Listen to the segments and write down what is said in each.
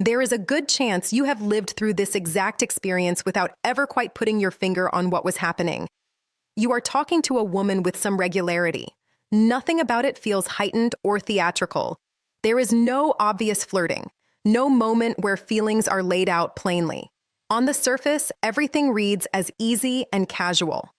There is a good chance you have lived through this exact experience without ever quite putting your finger on what was happening. You are talking to a woman with some regularity. Nothing about it feels heightened or theatrical. There is no obvious flirting, no moment where feelings are laid out plainly. On the surface, everything reads as easy and casual.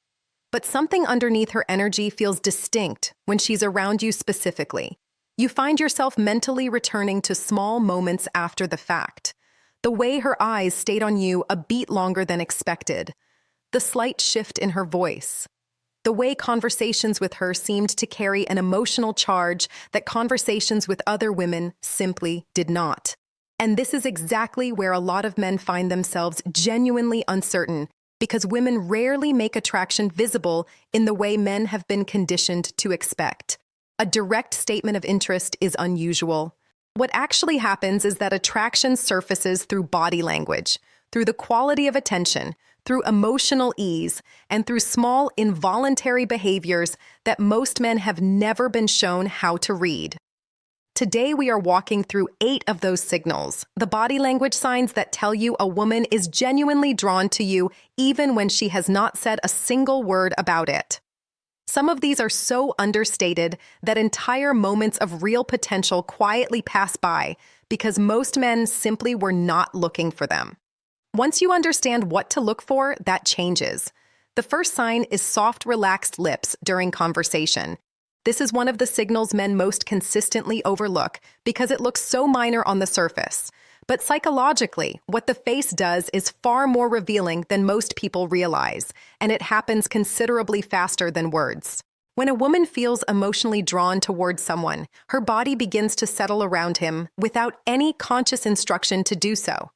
But something underneath her energy feels distinct when she's around you specifically. You find yourself mentally returning to small moments after the fact. The way her eyes stayed on you a beat longer than expected. The slight shift in her voice. The way conversations with her seemed to carry an emotional charge that conversations with other women simply did not. And this is exactly where a lot of men find themselves genuinely uncertain, because women rarely make attraction visible in the way men have been conditioned to expect. A direct statement of interest is unusual. What actually happens is that attraction surfaces through body language, through the quality of attention, through emotional ease, and through small, involuntary behaviors that most men have never been shown how to read. Today, we are walking through 8 of those signals, the body language signs that tell you a woman is genuinely drawn to you even when she has not said a single word about it. Some of these are so understated that entire moments of real potential quietly pass by because most men simply were not looking for them. Once you understand what to look for, that changes. The first sign is soft, relaxed lips during conversation. This is one of the signals men most consistently overlook because it looks so minor on the surface. But psychologically, what the face does is far more revealing than most people realize, and it happens considerably faster than words. When a woman feels emotionally drawn towards someone, her body begins to settle around him without any conscious instruction to do so.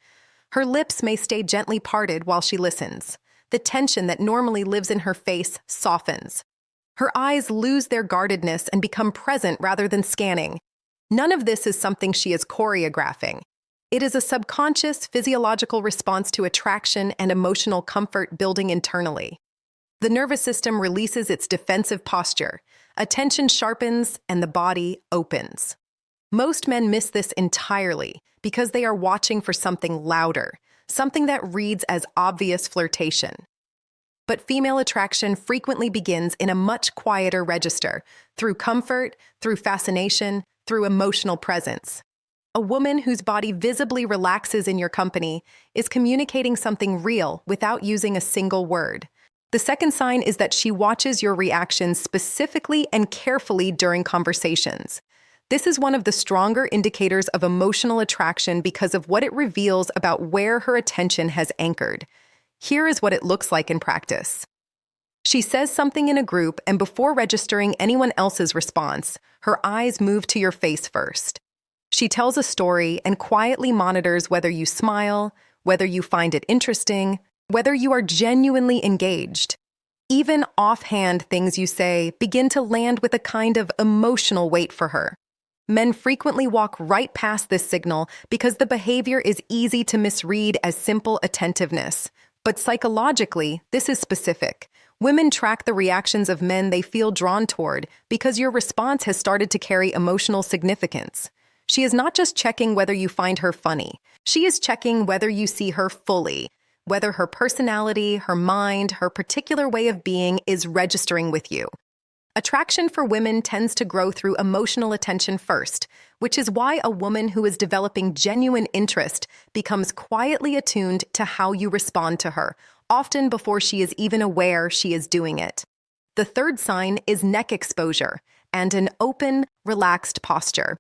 Her lips may stay gently parted while she listens. The tension that normally lives in her face softens. Her eyes lose their guardedness and become present rather than scanning. None of this is something she is choreographing. It is a subconscious, physiological response to attraction and emotional comfort building internally. The nervous system releases its defensive posture, attention sharpens, and the body opens. Most men miss this entirely because they are watching for something louder, something that reads as obvious flirtation. But female attraction frequently begins in a much quieter register, through comfort, through fascination, through emotional presence. A woman whose body visibly relaxes in your company is communicating something real without using a single word. The second sign is that she watches your reactions specifically and carefully during conversations. This is one of the stronger indicators of emotional attraction because of what it reveals about where her attention has anchored. Here is what it looks like in practice. She says something in a group, and before registering anyone else's response, her eyes move to your face first. She tells a story and quietly monitors whether you smile, whether you find it interesting, whether you are genuinely engaged. Even offhand things you say begin to land with a kind of emotional weight for her. Men frequently walk right past this signal because the behavior is easy to misread as simple attentiveness. But psychologically, this is specific. Women track the reactions of men they feel drawn toward because your response has started to carry emotional significance. She is not just checking whether you find her funny. She is checking whether you see her fully, whether her personality, her mind, her particular way of being is registering with you. Attraction for women tends to grow through emotional attention first, which is why a woman who is developing genuine interest becomes quietly attuned to how you respond to her, often before she is even aware she is doing it. The third sign is neck exposure and an open, relaxed posture.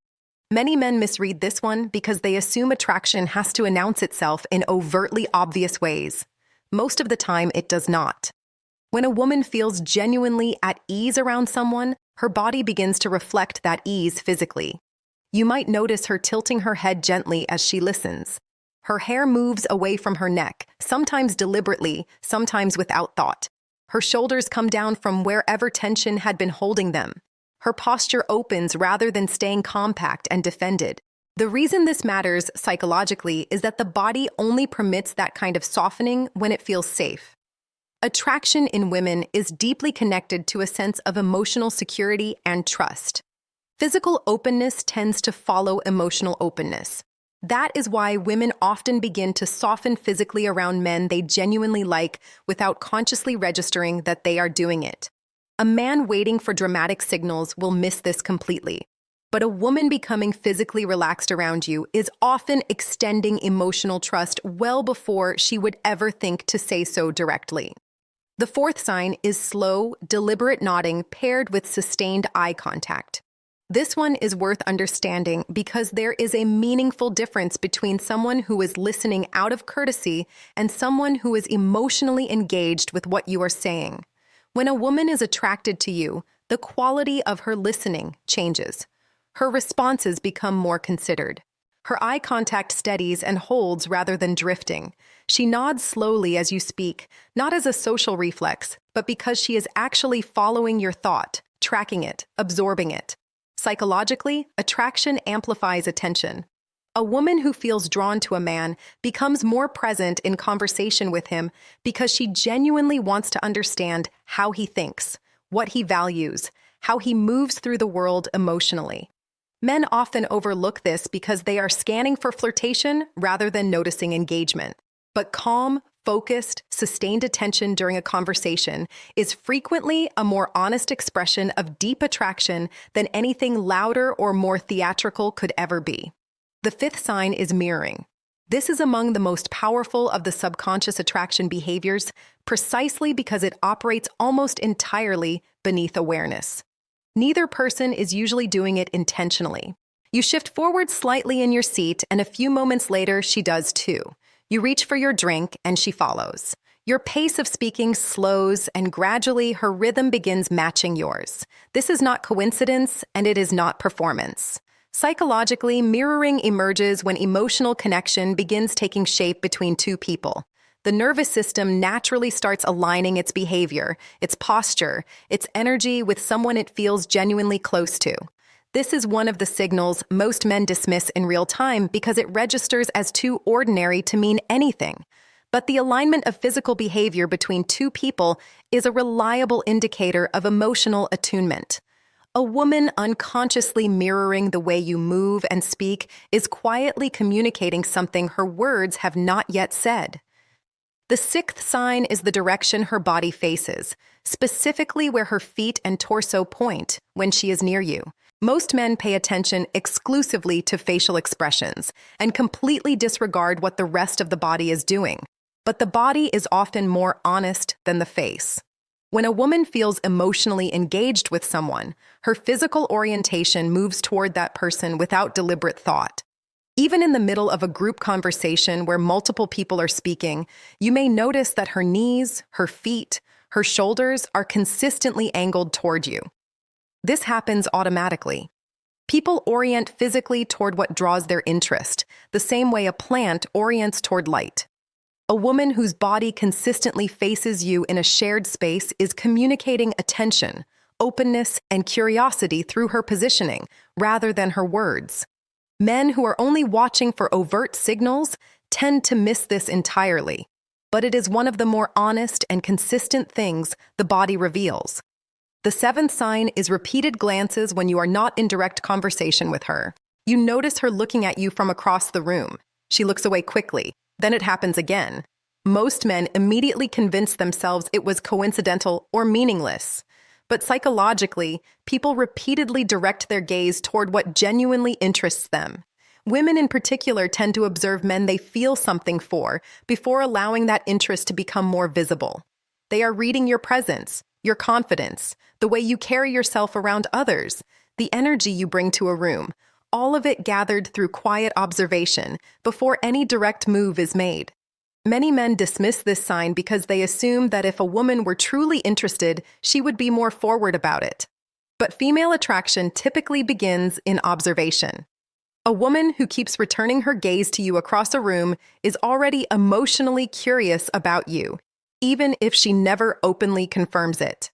Many men misread this one because they assume attraction has to announce itself in overtly obvious ways. Most of the time, it does not. When a woman feels genuinely at ease around someone, her body begins to reflect that ease physically. You might notice her tilting her head gently as she listens. Her hair moves away from her neck, sometimes deliberately, sometimes without thought. Her shoulders come down from wherever tension had been holding them. Her posture opens rather than staying compact and defended. The reason this matters psychologically is that the body only permits that kind of softening when it feels safe. Attraction in women is deeply connected to a sense of emotional security and trust. Physical openness tends to follow emotional openness. That is why women often begin to soften physically around men they genuinely like without consciously registering that they are doing it. A man waiting for dramatic signals will miss this completely. But a woman becoming physically relaxed around you is often extending emotional trust well before she would ever think to say so directly. The fourth sign is slow, deliberate nodding paired with sustained eye contact. This one is worth understanding because there is a meaningful difference between someone who is listening out of courtesy and someone who is emotionally engaged with what you are saying. When a woman is attracted to you, the quality of her listening changes. Her responses become more considered. Her eye contact steadies and holds rather than drifting. She nods slowly as you speak, not as a social reflex, but because she is actually following your thought, tracking it, absorbing it. Psychologically, attraction amplifies attention. A woman who feels drawn to a man becomes more present in conversation with him because she genuinely wants to understand how he thinks, what he values, how he moves through the world emotionally. Men often overlook this because they are scanning for flirtation rather than noticing engagement. But calm, focused, sustained attention during a conversation is frequently a more honest expression of deep attraction than anything louder or more theatrical could ever be. The fifth sign is mirroring. This is among the most powerful of the subconscious attraction behaviors, precisely because it operates almost entirely beneath awareness. Neither person is usually doing it intentionally. You shift forward slightly in your seat, and a few moments later, she does too. You reach for your drink, and she follows. Your pace of speaking slows, and gradually her rhythm begins matching yours. This is not coincidence, and it is not performance. Psychologically, mirroring emerges when emotional connection begins taking shape between two people. The nervous system naturally starts aligning its behavior, its posture, its energy with someone it feels genuinely close to. This is one of the signals most men dismiss in real time because it registers as too ordinary to mean anything. But the alignment of physical behavior between two people is a reliable indicator of emotional attunement. A woman unconsciously mirroring the way you move and speak is quietly communicating something her words have not yet said. The sixth sign is the direction her body faces, specifically where her feet and torso point when she is near you. Most men pay attention exclusively to facial expressions and completely disregard what the rest of the body is doing. But the body is often more honest than the face. When a woman feels emotionally engaged with someone, her physical orientation moves toward that person without deliberate thought. Even in the middle of a group conversation where multiple people are speaking, you may notice that her knees, her feet, her shoulders are consistently angled toward you. This happens automatically. People orient physically toward what draws their interest, the same way a plant orients toward light. A woman whose body consistently faces you in a shared space is communicating attention, openness, and curiosity through her positioning, rather than her words. Men who are only watching for overt signals tend to miss this entirely, but it is one of the more honest and consistent things the body reveals. The seventh sign is repeated glances when you are not in direct conversation with her. You notice her looking at you from across the room. She looks away quickly. Then it happens again. Most men immediately convince themselves it was coincidental or meaningless. But psychologically, people repeatedly direct their gaze toward what genuinely interests them. Women in particular tend to observe men they feel something for before allowing that interest to become more visible. They are reading your presence, your confidence, the way you carry yourself around others, the energy you bring to a room, all of it gathered through quiet observation before any direct move is made. Many men dismiss this sign because they assume that if a woman were truly interested, she would be more forward about it. But female attraction typically begins in observation. A woman who keeps returning her gaze to you across a room is already emotionally curious about you, even if she never openly confirms it.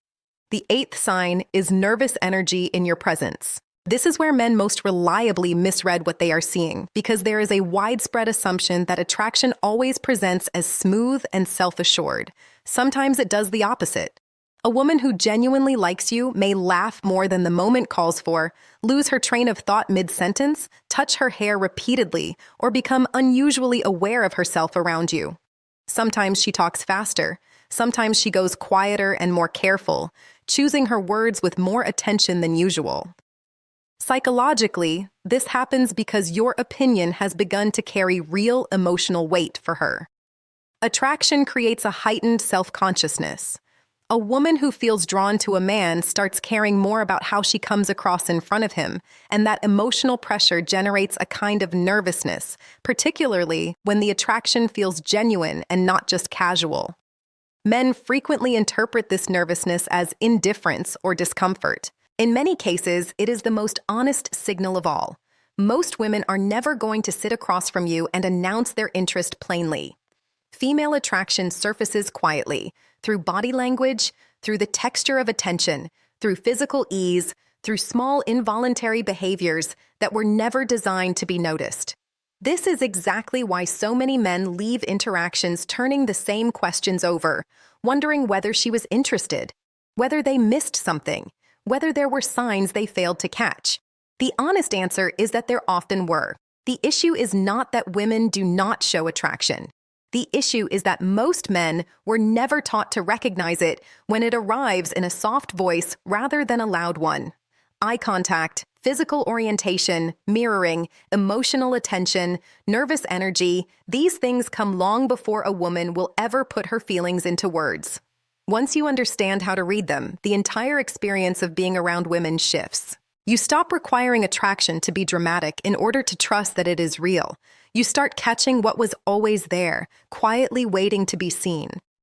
The eighth sign is nervous energy in your presence. This is where men most reliably misread what they are seeing, because there is a widespread assumption that attraction always presents as smooth and self-assured. Sometimes it does the opposite. A woman who genuinely likes you may laugh more than the moment calls for, lose her train of thought mid-sentence, touch her hair repeatedly, or become unusually aware of herself around you. Sometimes she talks faster. Sometimes she goes quieter and more careful, choosing her words with more attention than usual. Psychologically, this happens because your opinion has begun to carry real emotional weight for her. Attraction creates a heightened self-consciousness. A woman who feels drawn to a man starts caring more about how she comes across in front of him, and that emotional pressure generates a kind of nervousness, particularly when the attraction feels genuine and not just casual. Men frequently interpret this nervousness as indifference or discomfort. In many cases, it is the most honest signal of all. Most women are never going to sit across from you and announce their interest plainly. Female attraction surfaces quietly, through body language, through the texture of attention, through physical ease, through small involuntary behaviors that were never designed to be noticed. This is exactly why so many men leave interactions turning the same questions over, wondering whether she was interested, whether they missed something, whether there were signs they failed to catch. The honest answer is that there often were. The issue is not that women do not show attraction. The issue is that most men were never taught to recognize it when it arrives in a soft voice rather than a loud one. Eye contact, physical orientation, mirroring, emotional attention, nervous energy, these things come long before a woman will ever put her feelings into words. Once you understand how to read them, the entire experience of being around women shifts. You stop requiring attraction to be dramatic in order to trust that it is real. You start catching what was always there, quietly waiting to be seen.